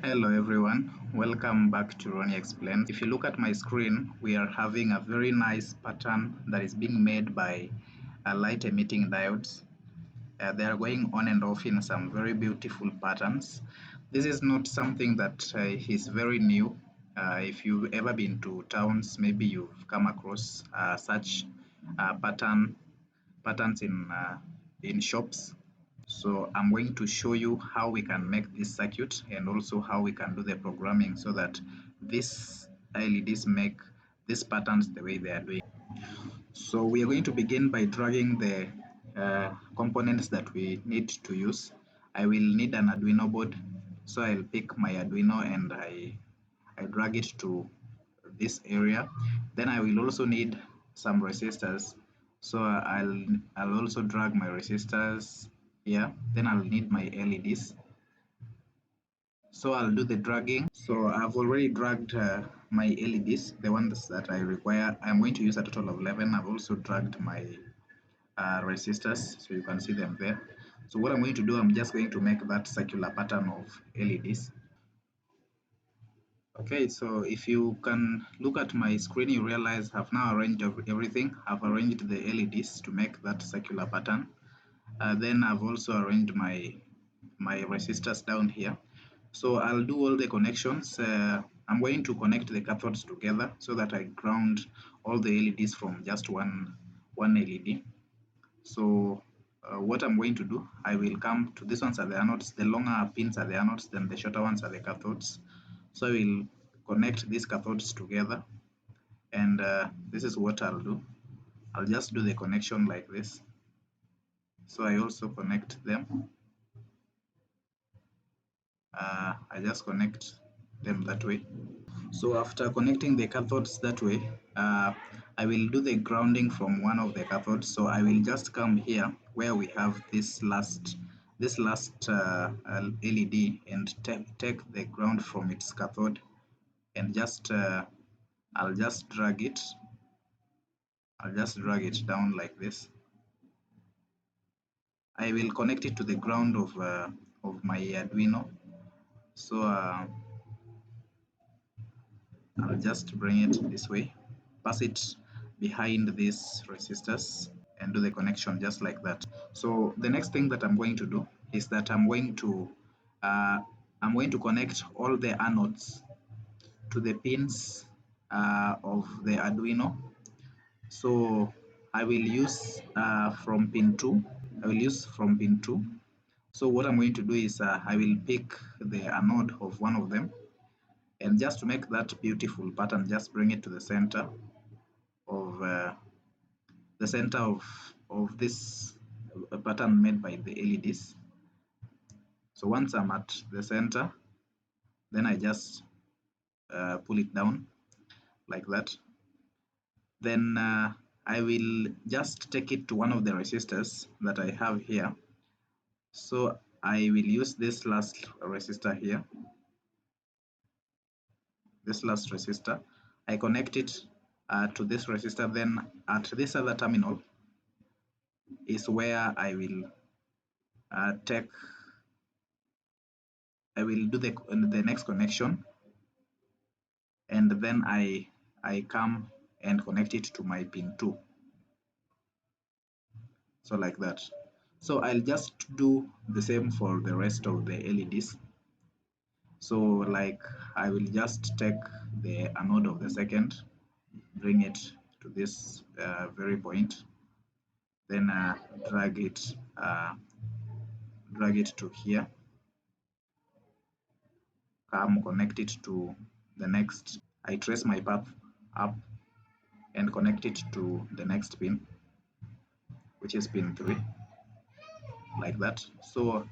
Hello everyone, welcome back to Ronnie Explains. If you look at my screen, we are having a very nice pattern that is being made by light emitting diodes. They are going on and off in some very beautiful patterns. This is not something that is very new. If you've ever been to towns, maybe you've come across such patterns in shops. So I'm going to show you how we can make this circuit and also how we can do the programming so that these LEDs make these patterns the way they are doing. So we are going to begin by dragging the components that we need to use. I will need an Arduino board. So I'll pick my Arduino and I drag it to this area. Then I will also need some resistors. So I'll also drag my resistors here. Then I'll need my LEDs. So I'll do the dragging. So I've already dragged my LEDs, the ones that I require. I'm going to use a total of 11. I've also dragged my resistors, so you can see them there. So what I'm going to do, I'm just going to make that circular pattern of LEDs. Okay, so if you can look at my screen, you realize I've now arranged everything. I've arranged the LEDs to make that circular pattern. Then I've also arranged my resistors down here. So I'll do all the connections. I'm going to connect the cathodes together so that I ground all the LEDs from just one LED. So what I'm going to do, I will come to these ones are the anodes, the longer pins are the anodes, then the shorter ones are the cathodes. So I will connect these cathodes together, and this is what I'll do. I'll just do the connection like this. So I also connect them. I just connect them that way. So after connecting the cathodes that way, I will do the grounding from one of the cathodes. So I will just come here where we have this last LED and take the ground from its cathode and just I'll just drag it. I'll just drag it down like this. I will connect it to the ground of my Arduino. So I'll just bring it this way, pass it behind these resistors and do the connection just like that. So the next thing that I'm going to do is that uh, I'm going to connect all the anodes to the pins of the Arduino. So I will use from pin 2. I will use from pin 2. So what I'm going to do is I will pick the anode of one of them, and just to make that beautiful pattern, just bring it to of the center of this pattern made by the LEDs. So once I'm at the center, then I just pull it down like that. Then I will just take it to one of the resistors that I have here. So I will use this last resistor here, this last resistor. I connect it to this resistor. Then at this other terminal is where I will do the next connection, and then I come and connect it to my pin 2. So like that. So I'll just do the same for the rest of the LEDs. So like I will just take the anode of the second, bring it to this very point, then drag it to here, come connect it to the next. I trace my path up and connect it to the next pin, which is pin 3, like that. So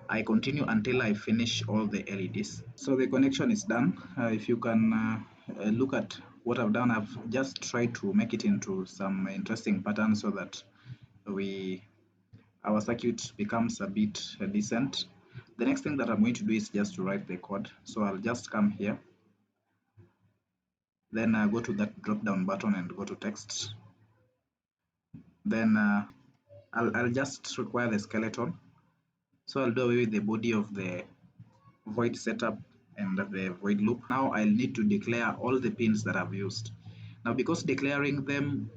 I continue until I finish all the LEDs. So the connection is done. If you can look at what I've done, I've just tried to make it into some interesting patterns so that our circuit becomes a bit decent. The next thing that I'm going to do is just to write the code. So I'll just come here, then go to that drop down button and go to text. Then I'll just require the skeleton. So I'll do away with the body of the void setup and the void loop. Now I'll need to declare all the pins that I've used. Now, because declaring them,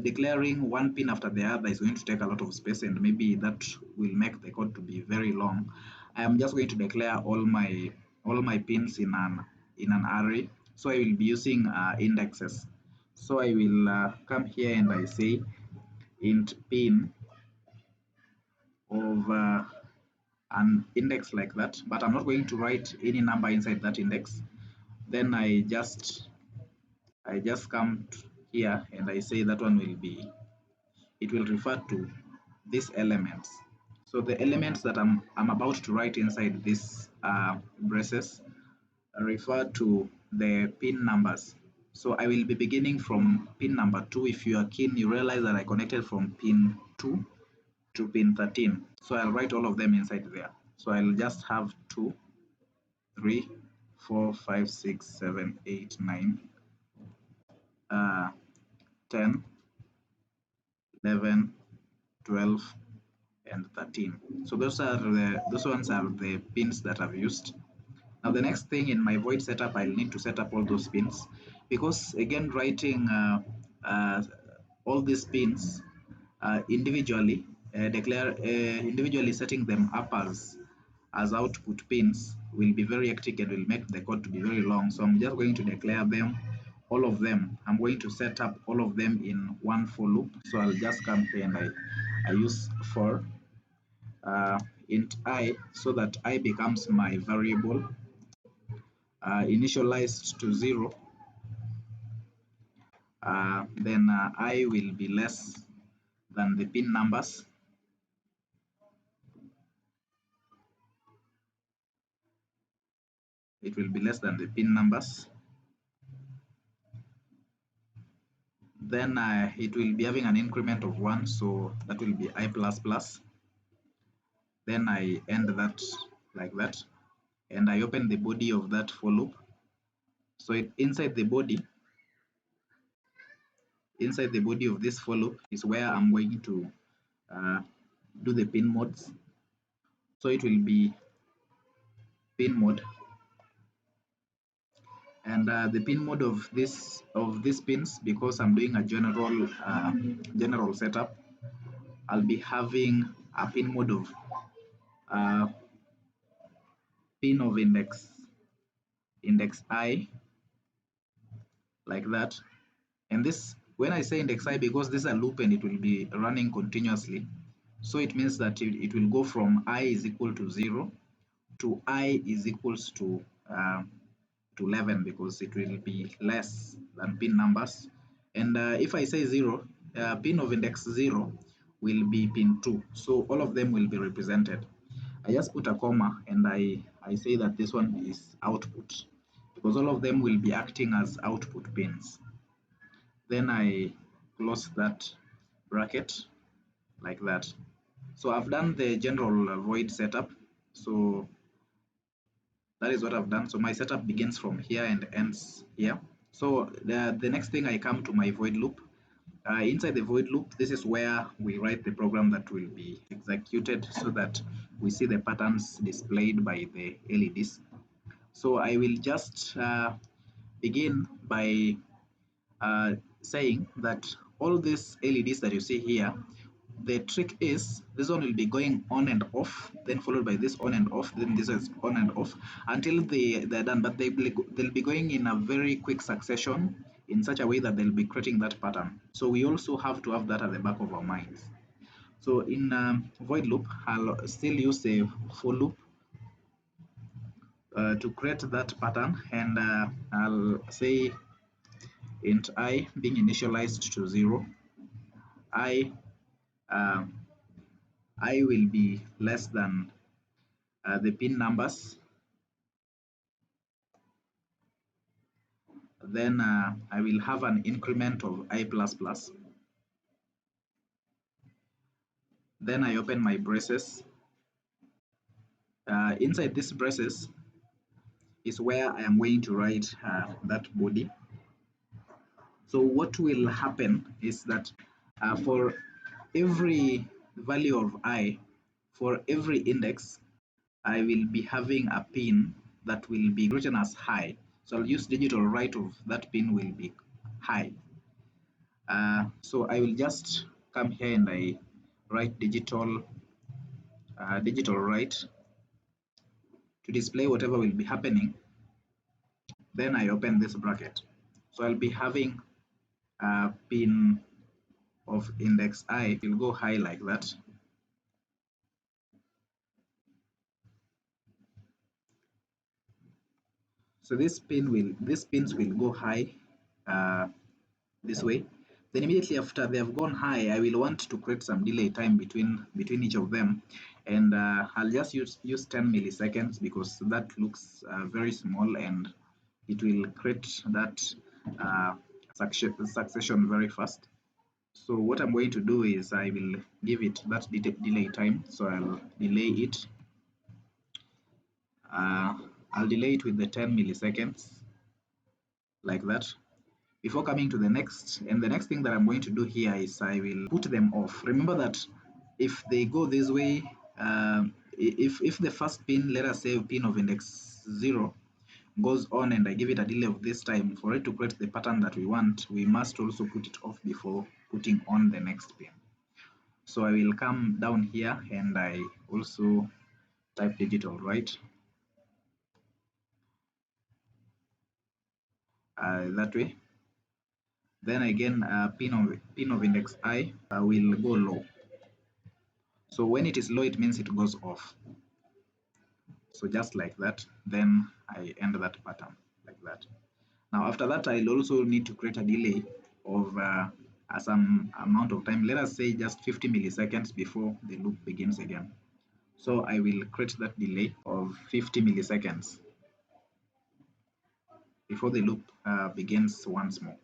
declaring one pin after the other is going to take a lot of space, and maybe that will make the code to be very long. I am just going to declare all my pins in an array. So I will be using indexes. So I will come here and I say int pin of an index like that, but I'm not going to write any number inside that index. Then I just come here and I say that one will be, it will refer to these elements. So the elements that I'm about to write inside this braces refer to the pin numbers. So I will be beginning from pin number 2. If you are keen, you realize that I connected from pin 2 to pin 13. So I'll write all of them inside there. So I'll just have 2, 3, 4, 5, 6, 7, 8, 9, 10, 11, 12, and 13. So those ones are the pins that I've used. Now the next thing in my void setup, I'll need to set up all those pins, because again, writing all these pins individually, individually setting them up as output pins will be very hectic and will make the code to be very long. So I'm just going to declare them, all of them. I'm going to set up all of them in one for loop. So I'll just come here and I use for int I, so that I becomes my variable, initialized to 0. Then I will be less than the pin numbers. It will be less than the pin numbers. Then it will be having an increment of 1, so that will be I++. Then I end that like that, and I open the body of that for loop. So inside the body of this for loop is where I'm going to do the pin modes. So it will be pin mode, and the pin mode of these pins, because I'm doing a general setup, I'll be having a pin mode of pin of index I, like that. And this, when I say index I, because this is a loop and it will be running continuously, so it means that it will go from I is equal to 0 to I is equals to 11, because it will be less than pin numbers. And if I say 0, pin of index 0 will be pin 2. So all of them will be represented. I just put a comma and I say that this one is output, because all of them will be acting as output pins. Then I close that bracket like that. So I've done the general void setup. So that is what I've done. So my setup begins from here and ends here. So the next thing, I come to my void loop. Inside the void loop, this is where we write the program that will be executed, so that we see the patterns displayed by the LEDs. So I will just begin by saying that all these LEDs that you see here, the trick is this one will be going on and off, then followed by this on and off, then this is on and off until they're done. But they'll be going in a very quick succession, in such a way that they'll be creating that pattern. So we also have to have that at the back of our minds. So in void loop, I'll still use a for loop to create that pattern, and I'll say int I being initialized to 0. Uh, I will be less than the pin numbers. Then I will have an increment of I++. Then I open my braces. Inside these braces is where I am going to write that body. So what will happen is that for every value of I, for every index, I will be having a pin that will be written as high. So I'll use digital right of that pin will be high. So I will just come here and I write digital right to display whatever will be happening. Then I open this bracket. So I'll be having a pin of index I will go high like that. So these pins will go high this way. Then immediately after they have gone high, I will want to create some delay time between each of them, and I'll just use 10 milliseconds because that looks very small, and it will create that uh, succession very fast. So what I'm going to do is I will give it that delay time. So I'll delay it. Uh, I'll delay it with the 10 milliseconds like that. Before coming to the next, and the next thing that I'm going to do here is I will put them off. Remember that if they go this way, if the first pin, let us say pin of index 0, goes on and I give it a delay of this time, for it to create the pattern that we want, we must also put it off before putting on the next pin. So I will come down here and I also type digital right, that way. Then again, pin of index I will go low. So when it is low, it means it goes off. So just like that, then I end that pattern like that. Now after that, I'll also need to create a delay of some amount of time. Let us say just 50 milliseconds before the loop begins again. So I will create that delay of 50 milliseconds before the loop begins once more.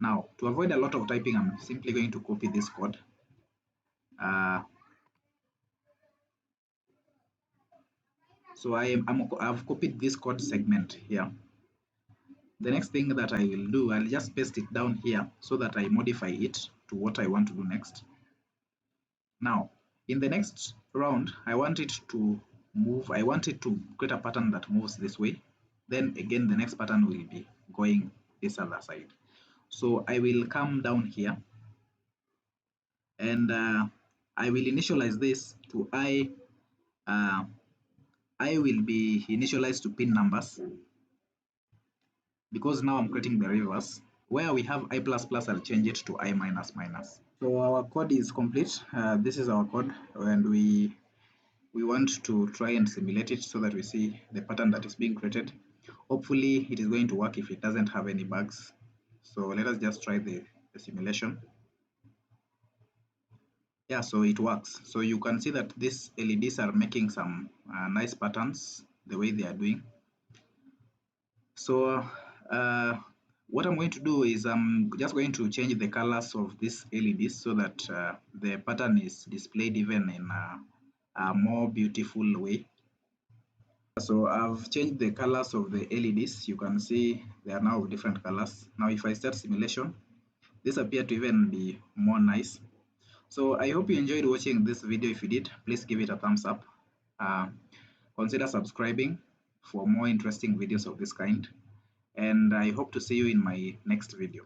Now, to avoid a lot of typing, I'm simply going to copy this code. So I've copied this code segment here. The next thing that I will do, I'll just paste it down here so that I modify it to what I want to do next. Now, in the next round, I want it to create a pattern that moves this way. Then again, the next pattern will be going this other side. So I will come down here and I will initialize this to I will be initialized to pin numbers because now I'm creating the reverse. Where we have I++, I'll change it to I minus minus. So our code is complete. This is our code, and we want to try and simulate it so that we see the pattern that is being created. Hopefully it is going to work if it doesn't have any bugs. So let us just try the simulation. Yeah, so it works. So you can see that these LEDs are making some nice patterns the way they are doing. So what I'm going to do is I'm just going to change the colors of these LEDs so that the pattern is displayed even in a more beautiful way. So I've changed the colors of the LEDs. You can see they are now different colors. Now if I start simulation, this appears to even be more nice. So I hope you enjoyed watching this video. If you did, please give it a thumbs up. Uh, Consider subscribing for more interesting videos of this kind. And I hope to see you in my next video.